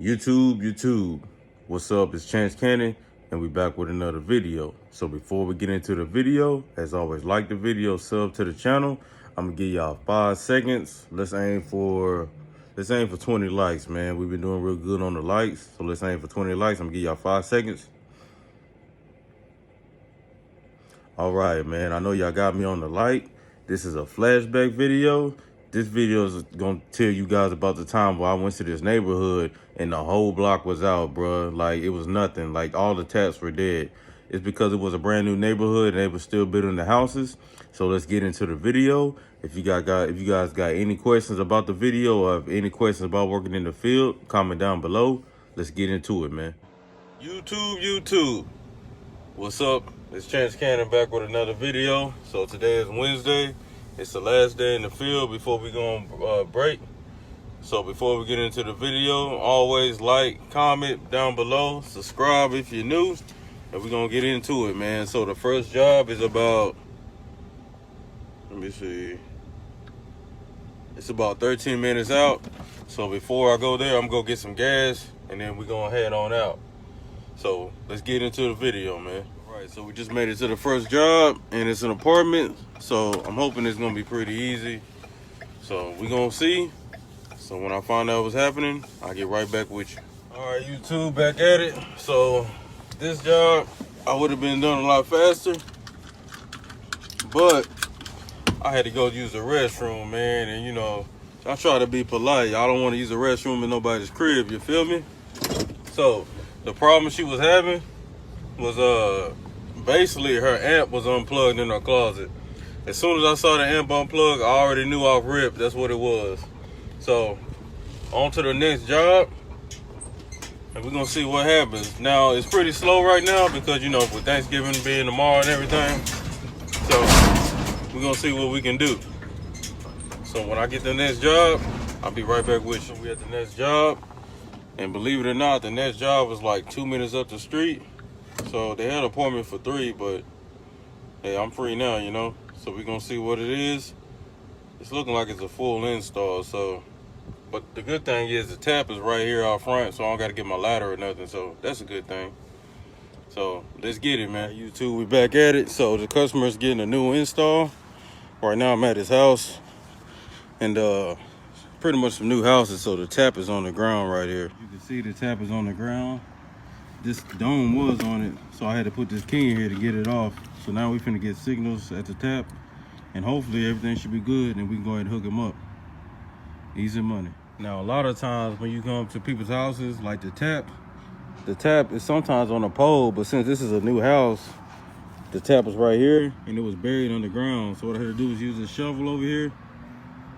YouTube, what's up? It's Chance Cannon, and we back with another video. So before we get into the video, as always, like the video, sub to the channel. I'm gonna give y'all 5 seconds. Let's aim for 20 likes, man. We've been doing real good on the likes, so let's aim for 20 likes. I'm gonna give y'all 5 seconds. All right, man. I know y'all got me on the like. This is a flashback video. This video is gonna tell you guys about the time where I went to this neighborhood and the whole block was out, bruh. Like, it was nothing. Like, all the taps were dead. It's because it was a brand new neighborhood and they were still building the houses. So let's get into the video. If you guys got any questions about the video or have any questions about working in the field, comment down below. Let's get into it, man. YouTube, what's up? It's Chance Cannon back with another video. So today is Wednesday. It's the last day in the field before we go on break. So before we get into the video, always like, comment down below, subscribe if you're new, and we're gonna get into it, man. So the first job is about, let me see, it's about 13 minutes out. So before I go there, I'm gonna get some gas, and then we're gonna head on out. So let's get into the video, man. All right, so we just made it to the first job, and it's an apartment. So I'm hoping it's gonna be pretty easy. So we're gonna see. So when I find out what's happening, I'll get right back with you. All right, YouTube, back at it. So this job, I would have been done a lot faster, but I had to go use the restroom, man. And you know, I try to be polite. I don't want to use the restroom in nobody's crib, you feel me? So the problem she was having was basically her amp was unplugged in her closet. As soon as I saw the amp unplugged, I already knew off rip that's what it was. So on to the next job, and we're gonna see what happens. Now it's pretty slow right now because, you know, with Thanksgiving being tomorrow and everything. So we're gonna see what we can do. So when I get the next job, I'll be right back with you. We at the next job, and believe it or not, the next job was like 2 minutes up the street. So they had an appointment for 3, but hey, I'm free now, you know. So we're gonna see what it is. It's looking like it's a full install, so. But the good thing is the tap is right here out front, so I don't gotta get my ladder or nothing, so that's a good thing. So let's get it, man. YouTube, we back at it. So the customer's getting a new install. Right now I'm at his house, and pretty much some new houses, so the tap is on the ground right here. You can see the tap is on the ground. This dome was on it, so I had to put this key in here to get it off. So now we finna get signals at the tap, and hopefully everything should be good, and we can go ahead and hook them up. Easy money. Now a lot of times when you come to people's houses, like the tap is sometimes on a pole, but since this is a new house, the tap was right here and it was buried underground. So what I had to do was use this shovel over here,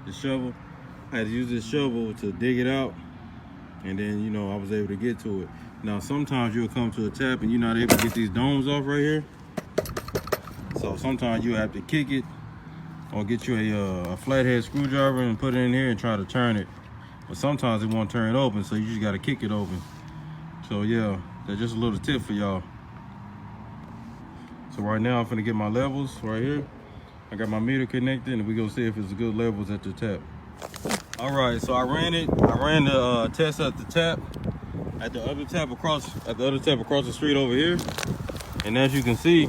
I had to use this shovel to dig it out, and then, you know, I was able to get to it. Now sometimes you'll come to a tap and you're not able to get these domes off right here. So sometimes you have to kick it or get you a flathead screwdriver and put it in here and try to turn it. But sometimes it won't turn it open, so you just gotta kick it open. So yeah, that's just a little tip for y'all. So right now I'm finna get my levels right here. I got my meter connected, and we gonna see if it's good levels at the tap. All right, so I ran the test at the tap, at the other tap across the street over here. And as you can see,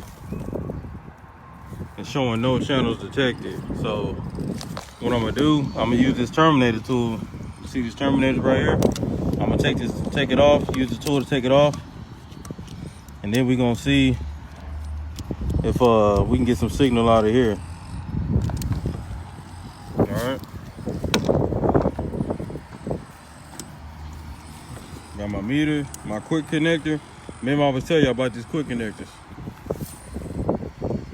it's showing no channels detected. So what I'm gonna do, I'm gonna use this terminator tool. See these terminators right here? I'm gonna take it off, use the tool to take it off, and then we're gonna see if we can get some signal out of here. All right. Got my meter, my quick connector. Remember I always tell you about these quick connectors.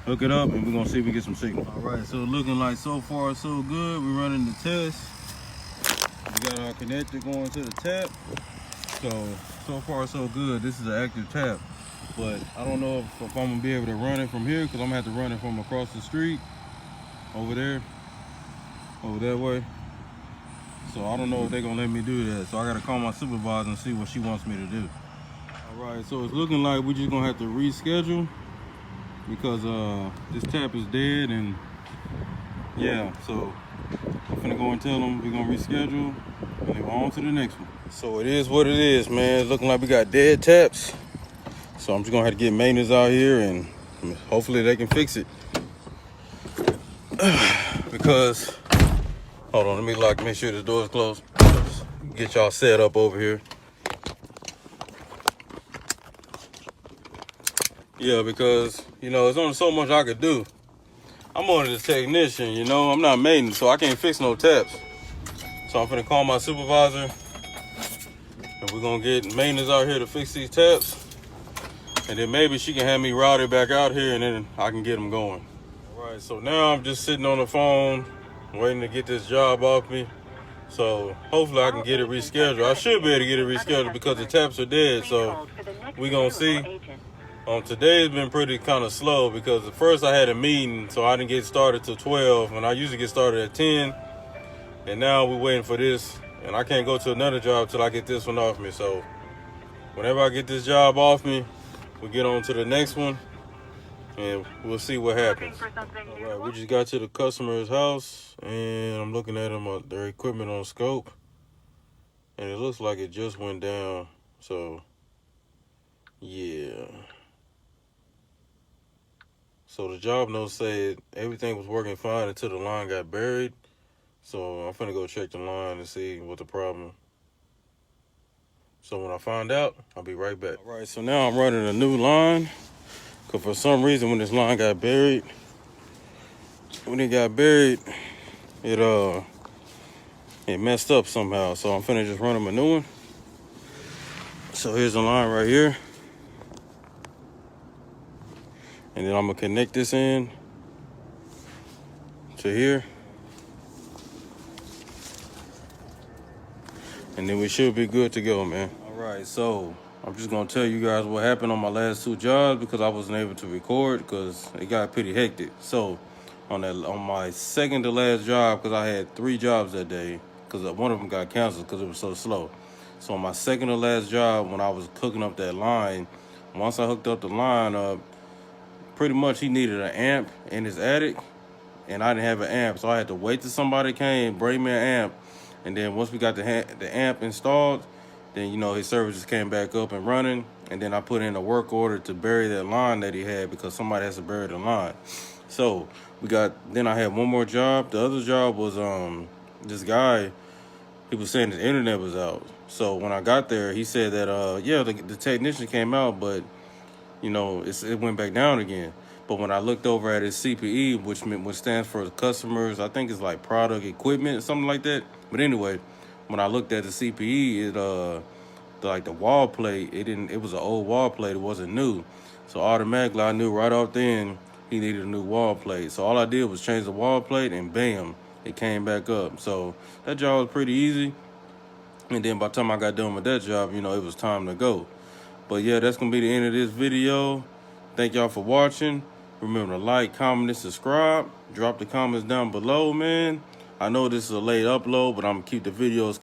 Hook it up and we're gonna see if we get some signal. All right, so looking like so far so good. We're running the test. We got our connector going to the tap. So far so good. This is an active tap, but I don't know if I'm gonna be able to run it from here, because I'm gonna have to run it from across the street over there, over that way. So I don't know if they're gonna let me do that. So I gotta call my supervisor and see what she wants me to do. All right, so it's looking like we're just gonna have to reschedule, because this tap is dead, and yeah, so I'm gonna go and tell them we're gonna reschedule, and then we're on to the next one. So it is what it is, man. It's looking like we got dead taps. So I'm just gonna have to get maintenance out here and hopefully they can fix it. Because, hold on, let me make sure the door's closed. Get y'all set up over here. Yeah, because, you know, there's only so much I could do. I'm only the technician, you know, I'm not maintenance, so I can't fix no taps. So I'm finna call my supervisor and we're gonna get maintenance out here to fix these taps. And then maybe she can have me routed back out here and then I can get them going. All right, so now I'm just sitting on the phone waiting to get this job off me. So hopefully I can get it rescheduled. I should be able to get it rescheduled because the taps are dead, so we gonna see. Today's been pretty kind of slow because at first I had a meeting, so I didn't get started till 12, and I usually get started at 10. And now we're waiting for this, and I can't go to another job till I get this one off me. So whenever I get this job off me, we get on to the next one, and we'll see what happens. All right, we just got to the customer's house, and I'm looking at them, their equipment on scope, and it looks like it just went down. So yeah. So the job note said everything was working fine until the line got buried. So I'm finna go check the line and see what the problem. So when I find out, I'll be right back. All right, so now I'm running a new line. Cause for some reason when this line got buried, it messed up somehow. So I'm finna just run them a new one. So here's the line right here. And then I'm gonna connect this in to here. And then we should be good to go, man. All right, so I'm just gonna tell you guys what happened on my last two jobs because I wasn't able to record because it got pretty hectic. So on my second to last job, because I had 3 jobs that day, because one of them got canceled because it was so slow. So on my second to last job, when I was hooking up that line, once I hooked up the line up, pretty much he needed an amp in his attic, and I didn't have an amp, so I had to wait till somebody came, bring me an amp, and then once we got the amp installed, then, you know, his service just came back up and running, and then I put in a work order to bury that line that he had because somebody has to bury the line. So then I had one more job. The other job was this guy, he was saying his internet was out. So when I got there, he said that yeah, the technician came out, but you know, it went back down again. But when I looked over at his CPE, which stands for customers, I think it's like product equipment, something like that. But anyway, when I looked at the CPE, like the wall plate, it was an old wall plate, it wasn't new. So automatically I knew right off then he needed a new wall plate. So all I did was change the wall plate and bam, it came back up. So that job was pretty easy. And then by the time I got done with that job, you know, it was time to go. But yeah, that's going to be the end of this video. Thank y'all for watching. Remember to like, comment, and subscribe. Drop the comments down below, man. I know this is a late upload, but I'm going to keep the videos